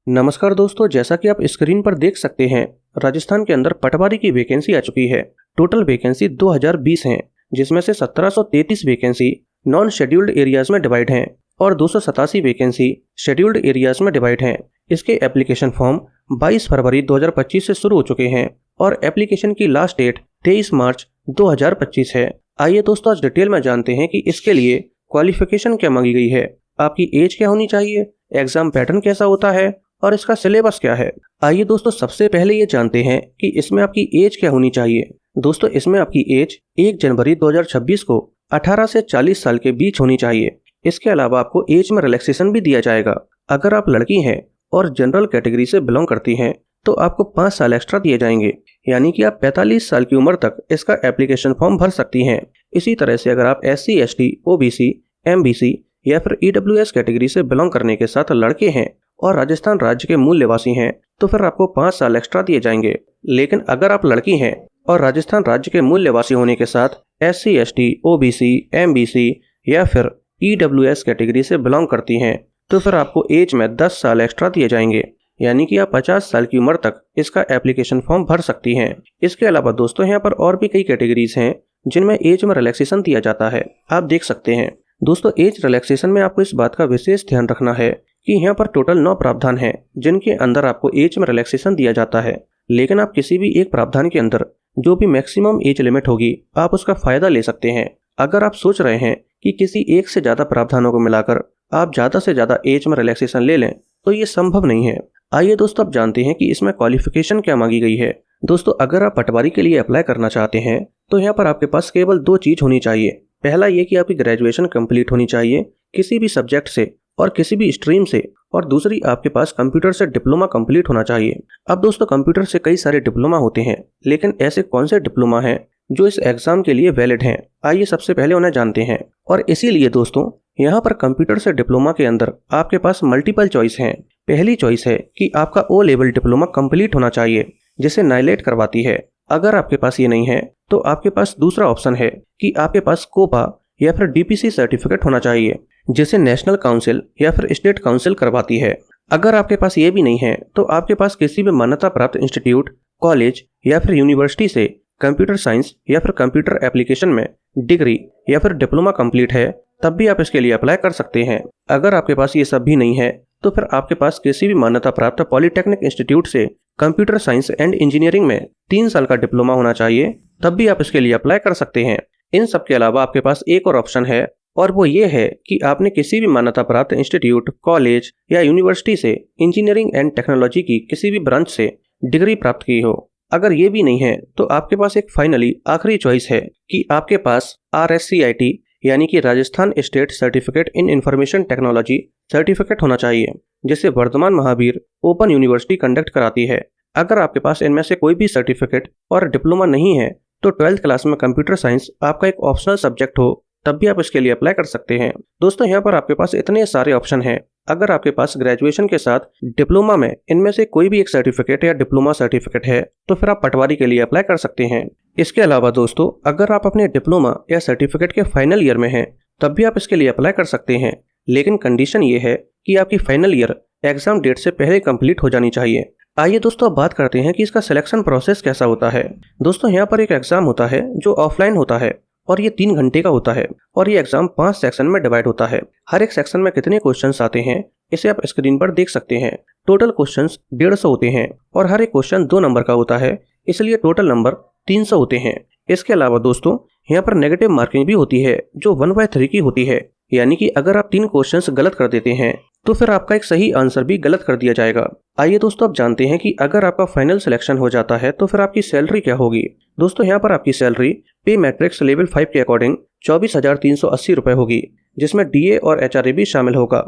नमस्कार दोस्तों, जैसा कि आप स्क्रीन पर देख सकते हैं, राजस्थान के अंदर पटवारी की वैकेंसी आ चुकी है। टोटल वैकेंसी 2020 हैं, जिसमें से 1733 वैकेंसी नॉन शेड्यूल्ड एरियाज में डिवाइड हैं और 287 वैकेंसी शेड्यूल्ड एरियाज में डिवाइड हैं। इसके एप्लीकेशन फॉर्म 22 फरवरी 2025 से शुरू हो चुके हैं और एप्लीकेशन की लास्ट डेट 23 मार्च 2025 है। आइए दोस्तों, आज डिटेल में जानते हैं कि इसके लिए क्वालिफिकेशन क्या मांगी गई है, आपकी एज क्या होनी चाहिए, एग्जाम पैटर्न कैसा होता है और इसका सिलेबस क्या है। आइए दोस्तों, सबसे पहले ये जानते हैं कि इसमें आपकी एज क्या होनी चाहिए। दोस्तों, इसमें आपकी एज 1 जनवरी 2026 को 18 से 40 साल के बीच होनी चाहिए। इसके अलावा आपको एज में रिलैक्सेशन भी दिया जाएगा। अगर आप लड़की हैं और जनरल कैटेगरी से बिलोंग करती हैं तो आपको 5 साल एक्स्ट्रा दिए जाएंगे, यानी कि आप 45 साल की उम्र तक इसका एप्लीकेशन फॉर्म भर सकती हैं। इसी तरह से अगर आप SC, ST, OBC, MBC या फिर EWS कैटेगरी से बिलोंग करने के साथ लड़के हैं और राजस्थान राज्य के मूल निवासी हैं तो फिर आपको 5 साल एक्स्ट्रा दिए जाएंगे। लेकिन अगर आप लड़की हैं और राजस्थान राज्य के मूल निवासी होने के साथ SC, ST, OBC, MBC या फिर EWS कैटेगरी से बिलोंग करती हैं तो फिर आपको एज में 10 साल एक्स्ट्रा दिए जाएंगे, यानी कि आप 50 साल की उम्र तक इसका एप्लीकेशन फॉर्म भर सकती हैं। इसके अलावा दोस्तों, यहाँ पर और भी कई कैटेगरीज हैं जिनमें एज में रिलैक्सेशन दिया जाता है, आप देख सकते हैं। दोस्तों, एज रिलैक्सेशन में आपको इस बात का विशेष ध्यान रखना है कि यहाँ पर टोटल 9 प्रावधान हैं जिनके अंदर आपको एज में रिलैक्सेशन दिया जाता है। लेकिन आप किसी भी एक प्रावधान के अंदर जो भी मैक्सिमम एज लिमिट होगी आप उसका फायदा ले सकते हैं। अगर आप सोच रहे हैं कि किसी एक से ज्यादा प्रावधानों को मिलाकर आप ज्यादा से ज्यादा एज में रिलैक्सेशन ले लें तो ये संभव नहीं है। आइए दोस्तों, अब जानते हैं कि इसमें क्वालिफिकेशन क्या मांगी गई है। दोस्तों, अगर आप पटवारी के लिए अप्लाई करना चाहते हैं तो यहाँ पर आपके पास केवल 2 चीज होनी चाहिए। पहला ये कि आपकी ग्रेजुएशन कंप्लीट होनी चाहिए किसी भी सब्जेक्ट से और किसी भी स्ट्रीम से, और दूसरी आपके पास कंप्यूटर से डिप्लोमा कंप्लीट होना चाहिए। अब दोस्तों, कंप्यूटर से कई सारे डिप्लोमा होते हैं, लेकिन ऐसे कौन से डिप्लोमा हैं जो इस एग्जाम के लिए वैलिड हैं, आइए सबसे पहले उन्हें जानते हैं। और इसीलिए दोस्तों, यहाँ पर कंप्यूटर से डिप्लोमा के अंदर आपके पास मल्टीपल चॉइस हैं। पहली चॉइस है कि आपका O लेवल डिप्लोमा कंप्लीट होना चाहिए, जिसे नाइलेट करवाती है। अगर आपके पास ये नहीं है तो आपके पास दूसरा ऑप्शन है कि आपके पास कोपा या फिर DPC सर्टिफिकेट होना चाहिए, जिसे नेशनल काउंसिल या फिर स्टेट काउंसिल करवाती है। अगर आपके पास ये भी नहीं है तो आपके पास किसी भी मान्यता प्राप्त इंस्टीट्यूट, कॉलेज या फिर यूनिवर्सिटी से कंप्यूटर साइंस या फिर कंप्यूटर एप्लीकेशन में डिग्री या फिर डिप्लोमा कंप्लीट है, तब भी आप इसके लिए अप्लाई कर सकते हैं। अगर आपके पास ये सब भी नहीं है तो फिर आपके पास किसी भी मान्यता प्राप्त पॉलिटेक्निक इंस्टीट्यूट से कंप्यूटर साइंस एंड इंजीनियरिंग में 3 साल का डिप्लोमा होना चाहिए, तब भी आप इसके लिए अप्लाई कर सकते हैं। इन सब के अलावा आपके पास एक और ऑप्शन है, और वो ये है कि आपने किसी भी मान्यता प्राप्त इंस्टीट्यूट, कॉलेज या यूनिवर्सिटी से इंजीनियरिंग एंड टेक्नोलॉजी की किसी भी ब्रांच से डिग्री प्राप्त की हो। अगर ये भी नहीं है तो आपके पास एक फाइनली आखिरी चॉइस है कि आपके पास RSCIT यानी कि Rajasthan state certificate in information technology certificate होना चाहिए, जिसे Vardhman Mahavir open university conduct कराती है। अगर आपके पास इनमें से कोई भी सर्टिफिकेट और डिप्लोमा नहीं है तो 12th क्लास में कंप्यूटर साइंस आपका एक ऑप्शनल सब्जेक्ट हो, तब भी आप इसके लिए अप्लाई कर सकते हैं। दोस्तों, यहाँ पर आपके पास इतने सारे ऑप्शन हैं। अगर आपके पास ग्रेजुएशन के साथ डिप्लोमा में इनमें से कोई भी एक सर्टिफिकेट या डिप्लोमा सर्टिफिकेट है तो फिर आप पटवारी के लिए अप्लाई कर सकते हैं। इसके अलावा दोस्तों, अगर आप अपने डिप्लोमा या सर्टिफिकेट के फाइनल ईयर में हैं तब भी आप इसके लिए अप्लाई कर सकते हैं, लेकिन कंडीशन ये है कि आपकी फाइनल ईयर एग्जाम डेट से पहले कंप्लीट हो जानी चाहिए। आइए दोस्तों, अब बात करते हैं कि इसका सिलेक्शन प्रोसेस कैसा होता है। दोस्तों, यहाँ पर एक एग्जाम होता है जो ऑफलाइन होता है और ये 3 घंटे का होता है और ये एग्जाम 5 सेक्शन में डिवाइड होता है। हर एक सेक्शन में कितने क्वेश्चंस आते हैं इसे आप स्क्रीन पर देख सकते हैं। टोटल क्वेश्चंस 150 होते हैं और हर एक क्वेश्चन 2 नंबर का होता है, इसलिए टोटल नंबर 300 होते हैं। इसके अलावा दोस्तों, यहाँ पर नेगेटिव मार्किंग भी होती है जो 1/3 की होती है, यानी कि अगर आप 3 क्वेश्चंस गलत कर देते हैं तो फिर आपका एक सही आंसर भी गलत कर दिया जाएगा। आइए दोस्तों, अब जानते हैं कि अगर आपका फाइनल सिलेक्शन हो जाता है तो फिर आपकी सैलरी क्या होगी। दोस्तों, यहाँ पर आपकी सैलरी पे मैट्रिक्स लेवल 5 के अकॉर्डिंग 24,380 रुपए होगी, जिसमें DA और HRA भी शामिल होगा।